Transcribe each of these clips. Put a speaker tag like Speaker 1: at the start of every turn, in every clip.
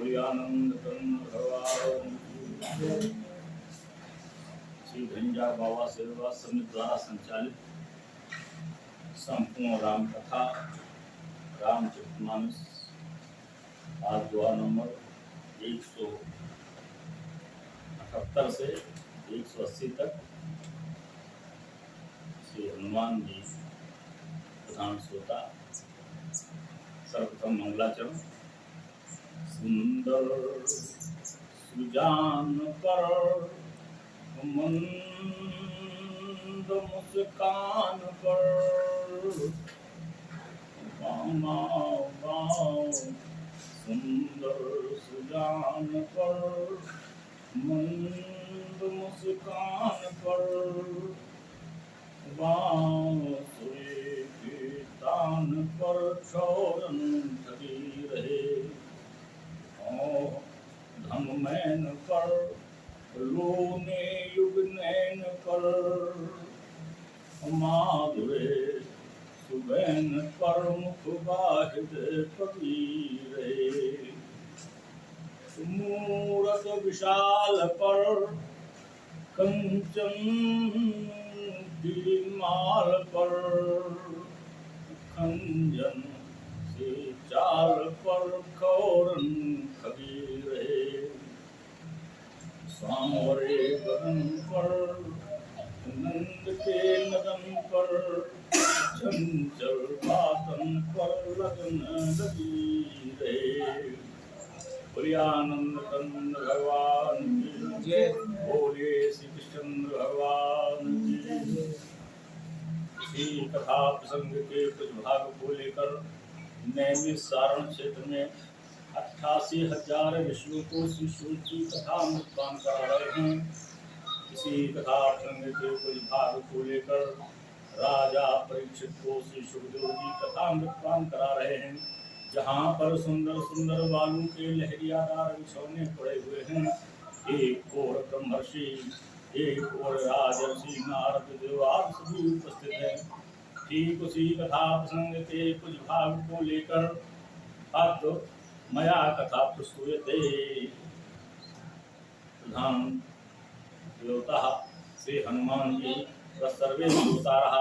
Speaker 1: आनंद भगवान श्री भंजा बाबा सेवा समिति द्वारा संचालित संपूर्ण राम कथा रामचरितमानस आज दुआ नंबर 178 से 180 तक श्री हनुमान जी प्रधान श्रोता। सर्वप्रथम मंगलाचरण। सुंदर सुजान पर मंद मुस्कान पर बामा बाओ सुंदर सुजान पर मंद मुस्कान पर बांसुरी के तान पर छोरन ढकी रहे। धम मैन पर लोने युग नैन पर माधुरे सुबैन पर मुख बाहिद कबीरे। मूरत विशाल पर कंचन माल पर खंजन से चाल पर खौरन खबीरे। सांवरे गगन पर नंद के नदन पर चंचल बातन पर लगन लगी रहे। बोलिए आनंद कंद भगवान की जय। बोलिए श्री कृष्ण भगवान की जय। इसी कथा प्रसंग के कुछ भाग को लेकर नैमिष सारण क्षेत्र में 88,000 ऋषियों को श्री सूत की कथा अनुष्ठान करा रहे हैं। इसी कथा प्रसंग के कुछ भाग को लेकर राजा परीक्षित को श्री सुखदेव जी कथा अनुष्ठान करा रहे हैं। जहाँ पर सुंदर सुंदर बालू के लहरियादार बिछौने पड़े हुए हैं। एक और ब्रह्मर्षि, एक और राजर्षि, नारद देवाद सभी उपस्थित हैं। ठीक उसी कथा प्रसंग के कुछ भाग को लेकर भक्त मया कथा प्रस्तुयते। प्रधान देवता श्री हनुमान जी सर्वे श्रोतारः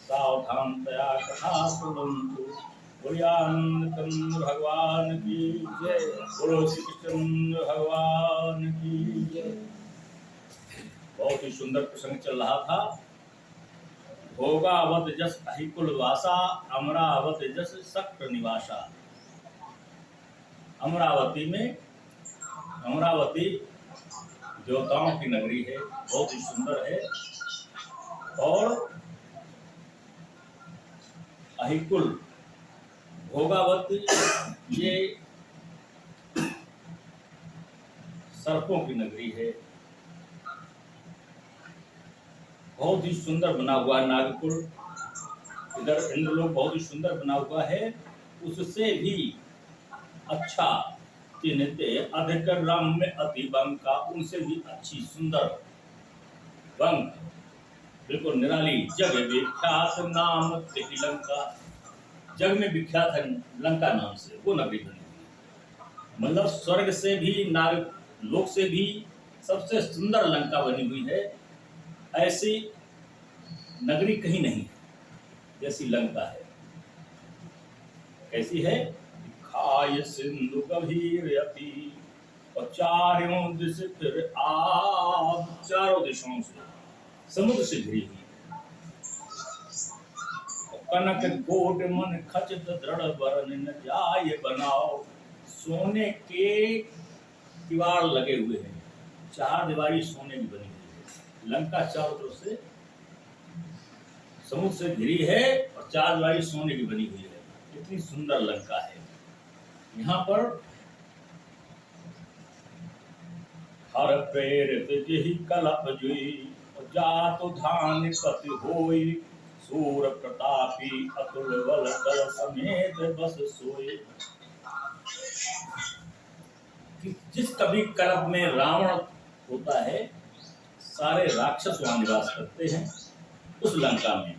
Speaker 1: सावधानतया कथा शृण्वन्तु। बोलिए आनंद कंद भगवान की जय। बोलो श्री कृष्ण भगवान की जय। बहुत ही सुंदर प्रसंग चल रहा था। भोगावत जस अहिकुल वासा, अमरावत जस शक्र निवासा। अमरावती में, अमरावती देवताओं की नगरी है, बहुत ही सुंदर है। और अहिकुल भोगावती ये सर्पों की नगरी है। बहुत ही सुंदर बना हुआ है नागपुर। इधर इंद्रलोक बहुत ही सुंदर बना हुआ है। उससे भी अच्छा चिन्हते अधिक राम में अति बंका, उनसे भी अच्छी सुंदर बंक, बिल्कुल निराली जग विख्यात नाम लंका। जग में विख्यात है लंका नाम से वो नगरी बनी हुई है। मतलब स्वर्ग से भी, नाग लोक से भी सबसे सुंदर लंका बनी हुई है। ऐसी नगरी कहीं नहीं जैसी लंका है। कैसी है? खाय सिंधु गभीर अति और चारों दिश फिर आब, चारों दिशाओं से समुद्र से घिरी हुई। कनक कोट मन खचित दृढ़ बरन न जाय बनाओ। सोने के दीवार लगे हुए हैं, चार दीवारी सोने की बनी हुई है। लंका चारों तरफ से समुद्र से घिरी है और चार दीवारी सोने की बनी हुई है। इतनी सुंदर लंका है। यहाँ पर हर प्रेरित जेहि कलप जुई और जातु धान पति होई। सूर प्रतापी अतुल बल दल समेत बस सोए। जिस कभी कल्प में रावण होता है, सारे राक्षस वहां निवास करते हैं उस लंका में।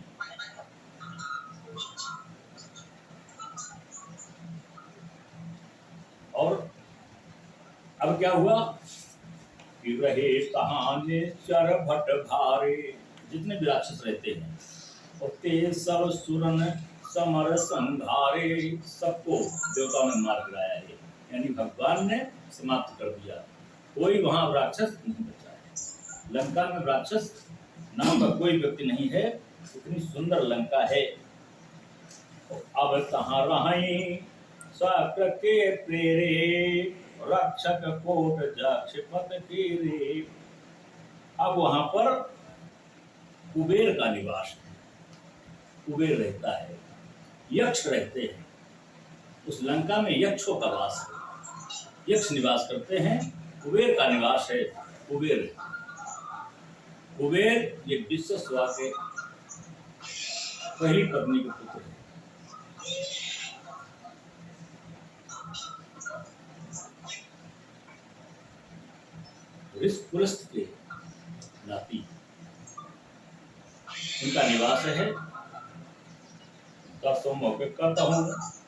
Speaker 1: और अब क्या हुआ कि रहे कहाने चर भट भारे, जितने भी राक्षस रहते हैं और ते सब सुरन समर संघारे, सबको देवताओं ने मार गिराया है, यानी भगवान ने समाप्त कर दिया। कोई वहां राक्षस नहीं बचा है। लंका में राक्षस नाम का कोई व्यक्ति नहीं है, इतनी सुंदर लंका है। अब कहाँ रहे साक्र के प्रेरे, रक्षक कोट जक्षपत के रे। अब वहां पर कुबेर का निवास है, कुबेर रहता है, यक्ष रहते हैं। उस लंका में यक्षों का वास है, यक्ष निवास करते हैं। कुबेर का निवास है। कुबेर कुबेर ये विश्वस्वा के पहली पत्नी के पुत्र है। पुलस्त के नाती उनका निवास है। दसों मौके कहता हूँ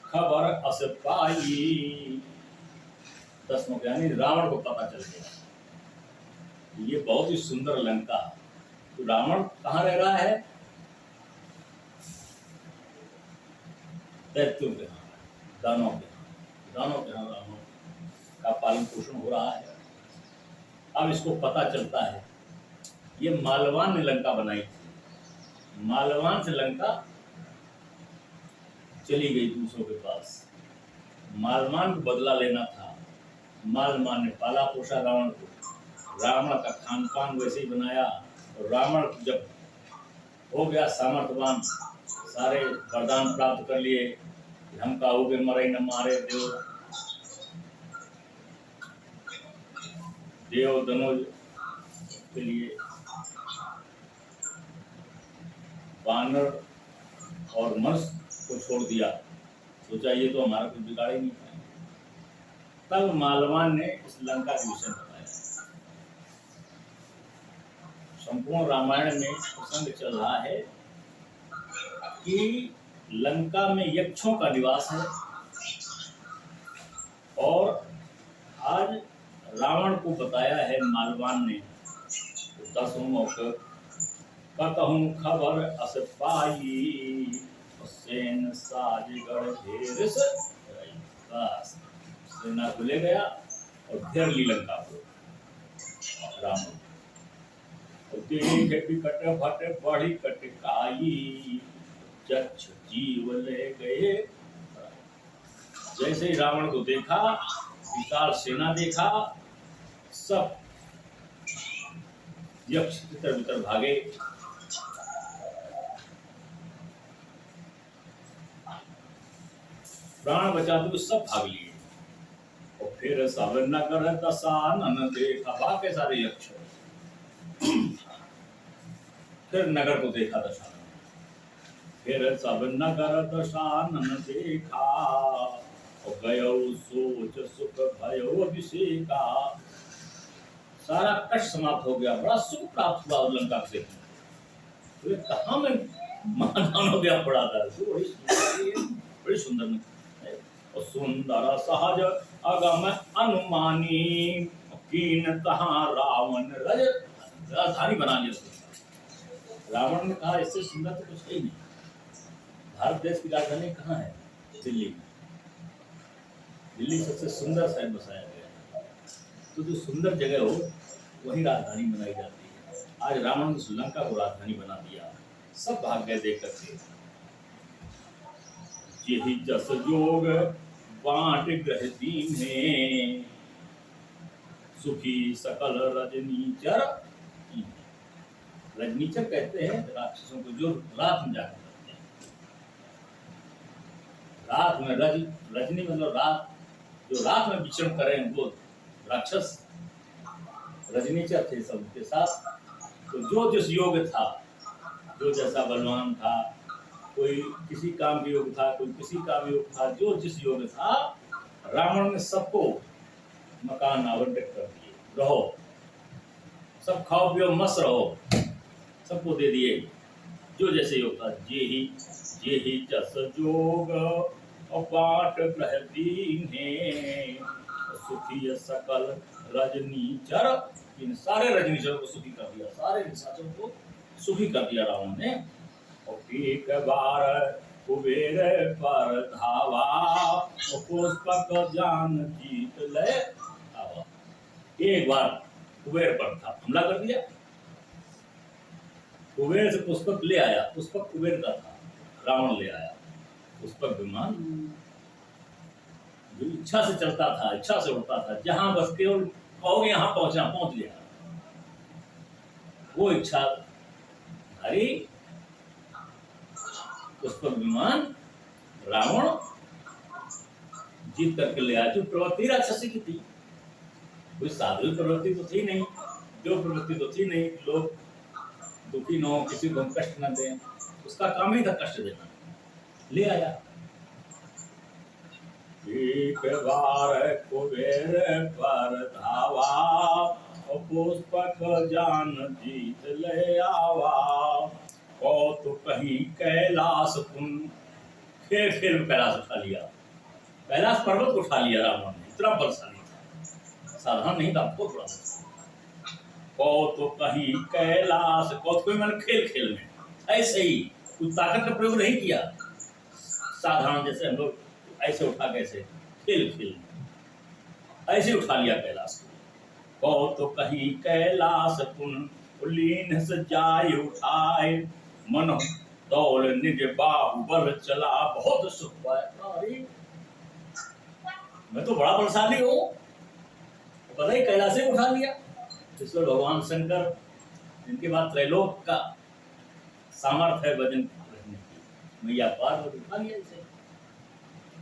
Speaker 1: खबर अस पाई, 10 मौके यानी रावण को पता चल गया ये बहुत ही सुंदर लंका। तो रावण कहाँ रह रहा है? दैत्यों के यहाँ, दानों के यहाँ, दानों के यहाँ रावण का पालन पोषण हो रहा है। अब इसको पता चलता है ये मालवान ने लंका बनाई थी, मालवान से लंका चली गई दूसरों के पास। मालवान को बदला लेना था। मालवान ने पाला पोषा रावण को, रावण का खान पान वैसे ही बनाया। और रावण जब हो गया सामर्थ्यवान, सारे वरदान प्राप्त कर लिए, हम काहुगे मरे न मारे देव, देव धनुष के लिए वानर और मनुष्य को छोड़ दिया। सोचा ये तो हमारा कुछ बिगाड़ ही नहीं पाएंगे। तब मालवान ने इस लंका के विषय बताया। संपूर्ण रामायण में प्रसंग चल रहा है कि लंका में यक्षों का निवास है और आज रावण को बताया है मालवान ने। 10 मौके कहूँ खबर अस पाई, सेन साजगढ़ ढेर से बस सेना को ले गया और घेर ली लंका को रावण। देख बिकट भट बढ़ी कटकाई, जक्ष जीव ले गए। जैसे ही रावण को देखा, विशाल सेना देखा, सब यक्ष तितर बितर भागे। प्राण बचाते हुए सब भाग लिए। और फिर सब नगर दशानन देखा, बाकी सारे यक्ष फिर नगर को देखा दशानन। फिर सब नगर दशानन देखा, और गयो सोच सुख भयो अभिषेका। सारा कष्ट समाप्त हो गया, बड़ा सुख प्राप्त हुआ लंका से। तो कहाँ में महादानव गया पड़ा था, बड़ी सुंदर और सुंदर सहज अगम अनुमानी, कीन तहाँ रावण रज राजधानी बना लिया। रावण ने कहा इससे सुंदर तो कुछ ही नहीं। भारत देश की राजधानी कहाँ है? दिल्ली। दिल्ली सबसे सुंदर शहर बसाया गया है। तो जो सुंदर जगह हो वही राजधानी बनाई जाती है। आज रावण ने श्रीलंका को राजधानी बना दिया। सब भाग गए देख करके। यही जस योग बांट ग्रह दीन्हे, सुखी सकल रजनीचर। रजनीचर कहते हैं राक्षसों को जो रात में जाकर करते हैं। रात में रजनी मतलब रात, जो रात में विचरण करें वो राक्षस रजनीचर थे सबके साथ। तो जो जिस योग था, जो जैसा बलवान था, कोई किसी काम के योग था, कोई किसी काम योग था, जो जिस योग था, रावण ने सबको मकान आवंटित कर दिए। रहो, सब खाओ पियो मस्त रहो, सबको दे दिए जो जैसे योग था। जे ही जस जोग और पाठ ग्रह दीन्हे, सुखी सकल रजनीचर, इन सारे रजनीचरों को सुखी कर दिया, सारे निशाचरों को सुखी कर दिया रावण ने। और एक बार कुबेर पर धावा, पुष्पक जान जीत ले आवा। एक बार कुबेर पर था, हमला कर दिया, कुबेर से पुष्पक ले आया, पुष्पक कुबेर का था, रावण ले आया पुष्पक विमान, जो इच्छा से चलता था, इच्छा से उड़ता था, जहां बस केवल कहोगे यहां पहुंचना, पहुंच गया। वो इच्छा हरी पुष्पक विमान रावण जीत करके ले आया। जो प्रवृत्ति राक्षसी की थी, कोई साधु प्रवृत्ति तो थी नहीं, जो प्रवृत्ति तो थी नहीं, लोग दुखी न हो, किसी को कष्ट न दें, उसका काम ही था कष्ट देना, ले आया। एक बार कुबेर पर धावा, और पुष्पक जान जीत ले आवा। और तो कहीं कैलाश पुन, खेल खेल में कैलाश उठा लिया, कैलाश पर्वत को उठा लिया रावण ने, इतना बलशाली था, साधारण नहीं था, बहुत बड़ा। तो कहीं कैलाश, कोई मैंने खेल खेल में, ऐसे ही कुछ ताकत का प्रयोग नहीं किया, साधारण जैसे हम लोग ऐसे उठा, कैसे खेल खेल में ऐसे उठा लिया कैलाश को। तो कहीं कैलाश पुन लीन से जाय उठाए, मन दौल निज बाहुबल चला, बहुत सुख पाया। अरे मैं तो बड़ा बलशाली हूँ, पता ही कैलाश से उठा लिया। ईश्वर भगवान शंकर, जिनके बाद त्रैलोक का सामर्थ्य है वजन रखने की, मैया पार्वती उठा लिया इसे,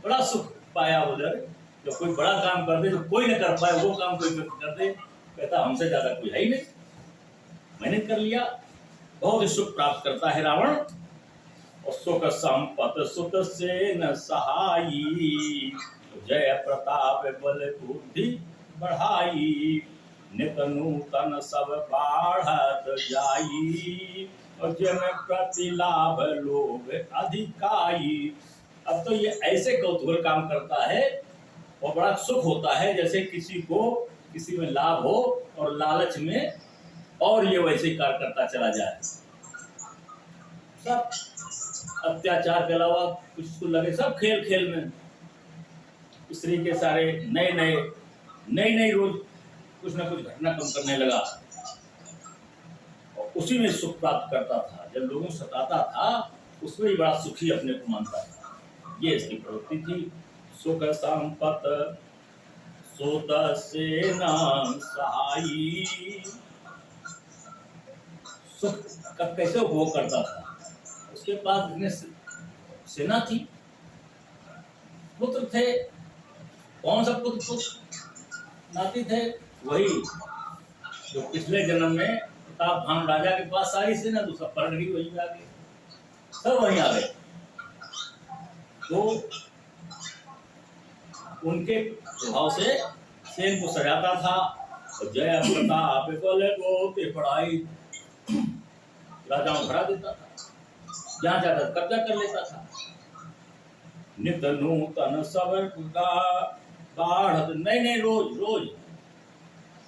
Speaker 1: बड़ा सुख पाया उधर। जब कोई बड़ा काम कर दे तो कोई न कर पाए, वो काम कोई कर दे, कहता हमसे ज्यादा कोई है ही नहीं, मैंने कर लिया। बहुत ही सुख प्राप्त करता है रावण। और सुख संपत सुत से न सहाई, जय प्रताप बल बुद्धि बढ़ाई, नित नूतन सब बाढ़त जाई, और जन प्रतिलाभ लोभ अधिकाई। अब तो ये ऐसे कौतूहल काम करता है और बड़ा सुख होता है, जैसे किसी को किसी में लाभ हो और लालच में और ये वैसे ही कार्य करता चला जाए। सब अत्याचार के अलावा कुछ तो लगे, सब खेल खेल में स्त्री के सारे नए रोज कुछ ना कुछ घटनाक्रम करने लगा, और उसी में सुख प्राप्त करता था। जब लोगों को सताता था उसमें ही बड़ा सुखी अपने को मानता था, ये इसकी प्रवृत्ति थी। सुख संपत सुत से न सहाई, सुख का कैसे उपभोग करता था। उसके पास इतने सेना थी, पुत्र थे, कौन सा पुत्र नाती थे, वही जो पिछले जन्म में प्रताप भानु राजा के पास सारी सेना, दूसरा परगड़ी वही आ गई, सब वहीं आ गए। तो उनके प्रभाव से सेन को सजाता था, और जय प्रताप बोले को पढ़ाई राजाओं भरा देता था, जहां जाता कब्जा कर लेता था। नित नूतन सब बाढ़, नए रोज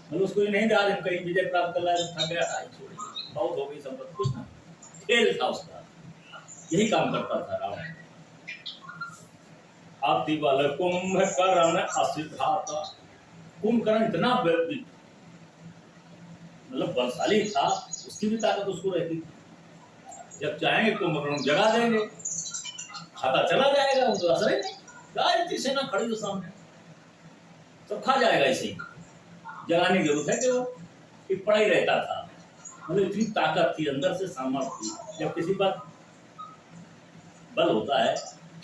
Speaker 1: मतलब उसको नहीं था कहीं विजय प्राप्त कर लाया, थक गया था, छोड़िए बहुत हो गई संपत्ति, कुछ ना, खेल था उसका, यही काम करता था रावण। अति बल कुंभकर्ण असिधाता, कुंभकर्ण इतना मतलब बलशाली था, उसकी भी ताकत उसको रहती थी। जब चाहेंगे कुंभकर्ण जगा देंगे, खाता चला जाएगा, उनको असर ही नहीं, गायत्री सेना खड़ी हो सामने, तो खा जाएगा। ऐसे ही जगाने की जरूरत है कि वो पड़ा ही रहता था, मतलब इतनी ताकत थी, अंदर से सामर्थ्य थी। जब किसी पर बल होता है,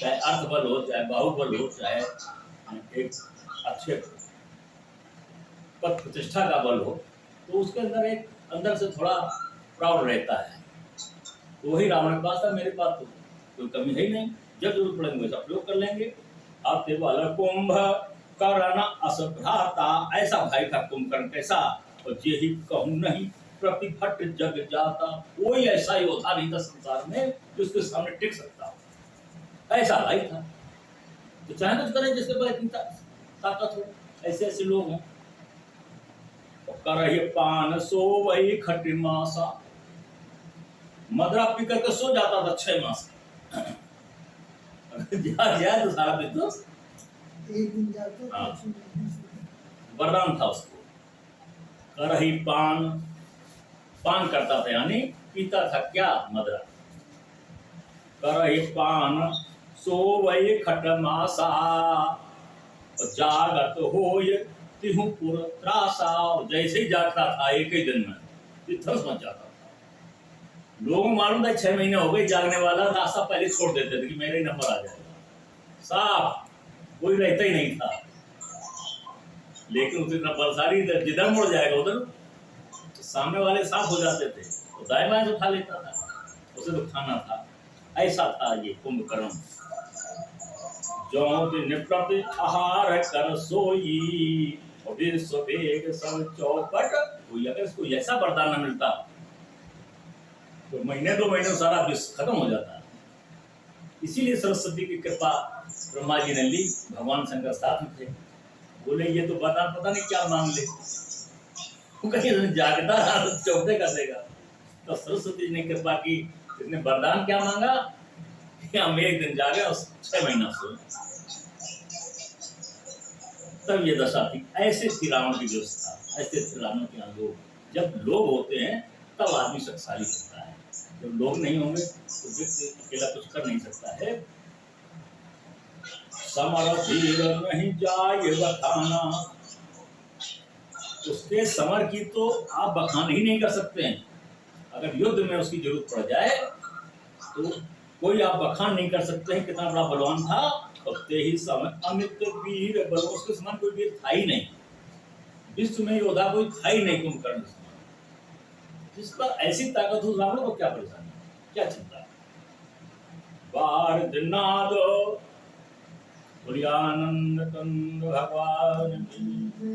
Speaker 1: चाहे अर्थ बल हो, चाहे बाहुबल हो, चाहे एक अच्छे पद प्रतिष्ठा का बल हो, तो उसके अंदर एक अंदर से थोड़ा प्राउड रहता है। तो वही रावण के पास था, मेरे पास तो कोई कमी है ही नहीं, जब जरूरत पड़ेंगे वैसा प्रयोग कर लेंगे। अब ते वाला कुंभ कर्ण असभ्राता, ऐसा भाई था कुंभकर्ण, कैसा, और ये ही कहूं नहीं प्रतिभट जग जाता, कोई ऐसा योद्धा नहीं था संसार में जो उसके सामने टिक सकता हो, ऐसा भाई था। तो चाहे कुछ करें जिसके पास इतनी ताकत हो, ऐसे ऐसे लोग हैं। करही पान सो वही खटिमासा, मदरा पी करके सो जाता था 6 मास जाग जाए तो सारा दिन तो
Speaker 2: एक दिन जाता
Speaker 1: हाँ।
Speaker 2: तो
Speaker 1: वरदान था उसको। करही पान, पान करता था यानी पीता था क्या, मदरा। करही पान सो वही खटमासा, जागत होय तिहु पुर त्रासा। जैसे ही जागता था एक ही दिन में इतना मच जाता था। लोगों को मालूम था 6 महीने हो गए जागने वाला, रास्ता पहले छोड़ देते थे कि मेरा ही नंबर आ जाएगा। साफ कोई रहता ही नहीं था। लेकिन उसे इतना बलशाली, जिधर मुड़ जाएगा उधर तो सामने वाले साफ हो जाते थे, तो दाएं बाएं से उठा लेता था। उसे तो खाना था। ऐसा था ये कुंभकर्ण। जो निप्रत आहार कर सोई, विश्व वेग सब चौपट। कोई अगर इसको ऐसा वरदान न मिलता तो महीने 2 महीने सारा विश्व खत्म हो जाता। इसीलिए सरस्वती की कृपा ब्रह्मा जी ने ली। भगवान शंकर साथ में थे। बोले ये तो वरदान पता नहीं क्या मांग ले, कहीं जागता चौथे कर देगा। तो सरस्वती जी ने कृपा की, इसने वरदान क्या मांगा कि हम एक दिन जागे और 6 महीना सोए। तब ये दशा थी। ऐसे थी रावण की व्यवस्था, ऐसे थे रावण के यहाँ लोग। जब लोग होते हैं तब आदमी शक्तिशाली होता है। जब लोग नहीं होंगे तो व्यक्ति अकेला कुछ कर नहीं सकता है। समर धीर नहीं जाए बखाना, उसके समर की तो आप बखान ही नहीं कर सकते हैं। अगर युद्ध में उसकी जरूरत पड़ जाए तो कोई आप बखान नहीं कर सकते हैं कितना बड़ा बलवान था। ते ही समय अमित वीर बल, उसके समान कोई वीर था ही नहीं। विश्व में योद्धा कोई था ही नहीं कुंभकर्ण समान। जिसका ऐसी ताकत हो, रावण को क्या परेशानी, क्या चिंता। बार दिनाद, आनंद कंद भगवान की।